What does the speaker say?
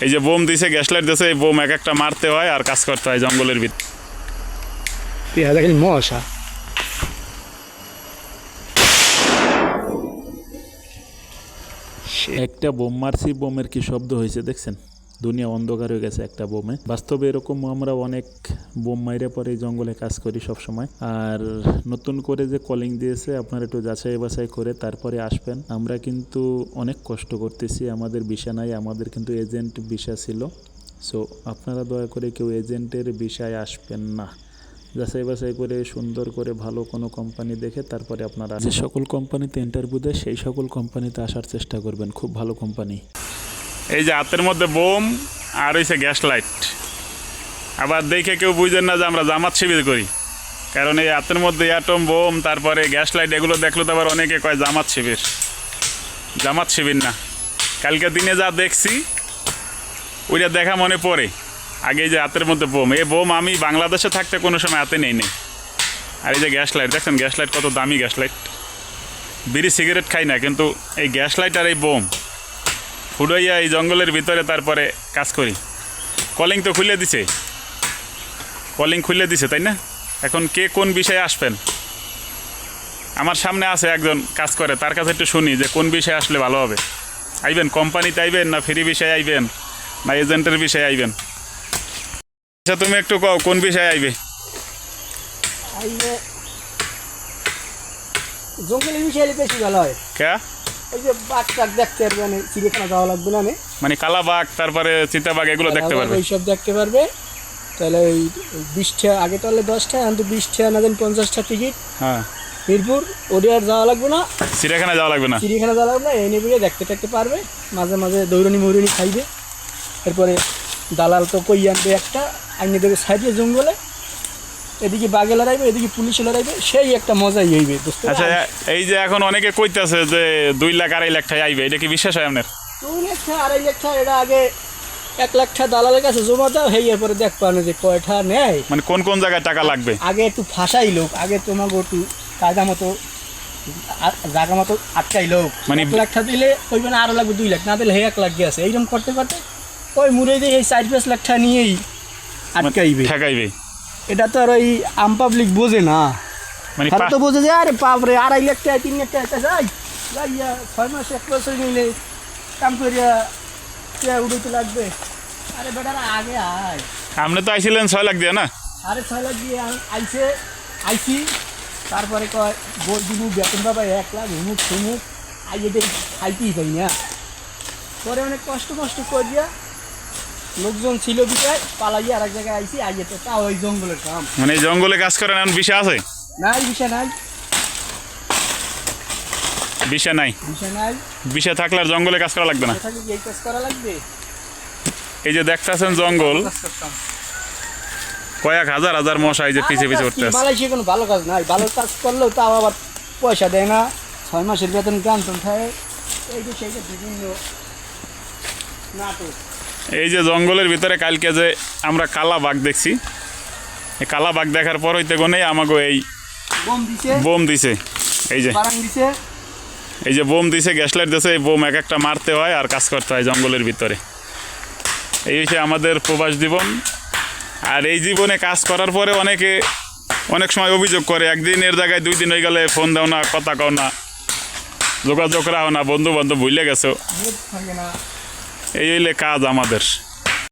এই যে বোম দিছে, গ্যাস লাইট দিছে, এই বোম এক একটা মারতে হয় আর কাজ করতে হয় জঙ্গলের ভিতরে। দেখেন মশা, একটা বোম মারছি, বোমের কি শব্দ হয়েছে দেখছেন? দুনিয়া অন্ধকার হয়ে গেছে একটা বোমে। বাস্তবে এরকম আমরা অনেক বোম মাইরে পরে জঙ্গলে কাজ করি সব সময়। আর নতুন করে যে কলিং দিয়েছে, আপনারা একটু যাচাই বাছাই করে তারপরে আসবেন। আমরা কিন্তু অনেক কষ্ট করতেছি, আমাদের ভিসা নাই, আমাদের কিন্তু এজেন্ট ভিসা ছিল। সো আপনারা দয়া করে কেউ এজেন্টের ভিসায় আসবেন না। যাচাই বাছাই করে সুন্দর করে ভালো কোনো কোম্পানি দেখে তারপরে আপনারা যে সকল কোম্পানিতে ইন্টারভিউ দেয় সেই সকল কোম্পানিতে আসার চেষ্টা করবেন, খুব ভালো কোম্পানি। এই যে হাতের মধ্যে বোম আর হইছে গ্যাস লাইট। আবার দেখে কেউ বুঝেন না যে আমরা জামাত শিবির করি, কারণ এই হাতের মধ্যে অ্যাটম বোম তারপরে গ্যাস লাইট এগুলো দেখলো তো আবার অনেকে কয় জামাত শিবির। জামাত শিবির না, কালকে দিনে যা দেখছি ওইটা দেখা মনে পড়ে। আগে এই যে হাতের মধ্যে বোম, এই বোম আমি বাংলাদেশে থাকতে কোনো সময় হাতে নেই। আর এই যে গ্যাস লাইট দেখছেন, গ্যাস লাইট কত দামি গ্যাস লাইট। বিড়ি সিগারেট খাই না, কিন্তু এই গ্যাস লাইট আর এই বোম ফুটাইয়া এই জঙ্গলের ভিতরে তারপরে কাজ করি। কলিং তো খুলে দিছে, কলিং খুলে দিছে, তাই না? এখন কে কোন বিষয়ে আসবেন? আমার সামনে আছে একজন কাজ করে, তার কাছে একটু শুনি যে কোন বিষয়ে আসলে ভালো হবে। আইবেন কোম্পানিতে আইবেন, না ফ্রি বিষয়ে আইবেন, না এজেন্টের বিষয়ে আইবেন? আচ্ছা তুমি একটু কও কোন বিষয়ে আইবে? জঙ্গলের বিষয়ে বেশি ভালো হয়। কে? ওই যে বাঘ টাক দেখতে পারবে, মানে চিড়িয়াখানা যাওয়া লাগবে না, মানে কালাবাঘ তারপরে চিতাবাঘ এগুলো দেখতে পারবে, ওইসব দেখতে পারবে। তাহলে ওই 20টা, আগে তাহলে 10টা, এখন তো 20টা না দেন 50টা টিকিট। হ্যাঁ, মিরপুর ওটি আর যাওয়া লাগবে না, চিড়িয়াখানা যাওয়া লাগবে না। চিড়িয়াখানা যাওয়া লাগবে না, এই নিয়ে দেখতে দেখতে পারবে। মাঝে মাঝে দৌড়নি মৌরনি খাইবে। এরপরে দালাল তো কই আনবে একটা, আইনে দেবে সাইডে জঙ্গলে, এদিকে বাঘে লড়াইবে, এদিকে পুলিশে লড়াইবে, সেই একটা মজাই হইবে। আচ্ছা এই যে এখন অনেকে কইতাছে যে 2 লাখ 2.5 লাখ টাকা আইবে, এটা কি বিশ্বাস হয় আপনার? 2 লাখ 2.5 লাখ, এটা আগে 1 লাখ টাকা দালালের কাছে জমা দাও, হেই এরপরে দেখ পানো যে কয়টা নেয়। মানে কোন কোন জায়গায় টাকা লাগবে আগে একটু ফাঁসাই লোক, আগে তোমাকে একটু কায়দা মতো জায়গা মতো আটকাই লোক। মানে 1 লাখ টাকা দিলে কইবে না আরো লাগবে 2 লাখ, না দিলে হে 1 লাখ গেছে। এইরকম করতে করতে ওই মুড়ে দিয়ে এই 4-5 লাখ টাকা নিয়েই আটকাইবে, ঠেকাইবে। এটা তো আর ওই আম পাবলিক বোঝে না। মানে তারা তো বোঝে যে আরে বাপরে 2.5 লাখ টাকা 3 লাখ টাকা যাই যাইয়া 6 মাস 1 বছর নিলে কাম করিয়া উড়াইতে লাগবে। আরে বেটারা আগে আয়। আপনি তো আইছিলেন 6 লাখ দিয়ে না? আরে 6 লাখ দিয়ে আইছি, তারপরে কয় গোল দিবু বেতন পাবা 1 লাখ, হুমুক হুমুক আইয়ে দেখ খাইতেই পাই না। পরে অনেক কষ্ট করিয়া লোকজন ছিল বিটায় পালাইয়া আর এক জায়গায় আইছি, আইয়ে তো তাও ওই জঙ্গলের কাম। মানে এই জঙ্গলে কাজ করেন, এখন বিষয় আছে? নাই বিষয় নাই, বিষয় নাই। বিষয় নাই, বিষয় থাকলে আর জঙ্গলে কাজ করা লাগবে না। থাকি এই কাজ করা লাগবে। এই যে দেখতেছেন জঙ্গল, কাজ করতাম কয়েক হাজার হাজার মশা এই যে পিছে পিছে উঠতে আছে। মালয়েশিয়া কোনো ভালো কাজ নাই, ভালো কাজ করলেও তাও আবার পয়সা দেয় না, 6 মাসের বেতন গান খায়। এই যে সেইটা বিভিন্ন নাটক। এই যে জঙ্গলের ভিতরে কালকে যে আমরা কালা বাঘ দেখছি, এই কালা বাঘ দেখার পর হইতে গনে আমাকে এই বোম দিছে। এই যে এই যে বোম দিছে, গ্যাস লাইট দিছে, এই বোম এক একটা মারতে হয় আর কাজ করতে হয় জঙ্গলের ভিতরে। এই হচ্ছে আমাদের প্রবাস জীবন। আর এই জীবনে কাজ করার পরে অনেক সময় অভিযোগ করে, একদিনের জায়গায় 2 দিন হয়ে গেলে ফোন দাও না, কথা কও না, যোগাযোগ রাখো না, বন্ধু বান্ধব ভুলে গেছো। এই হইলে কাজ আমাদের।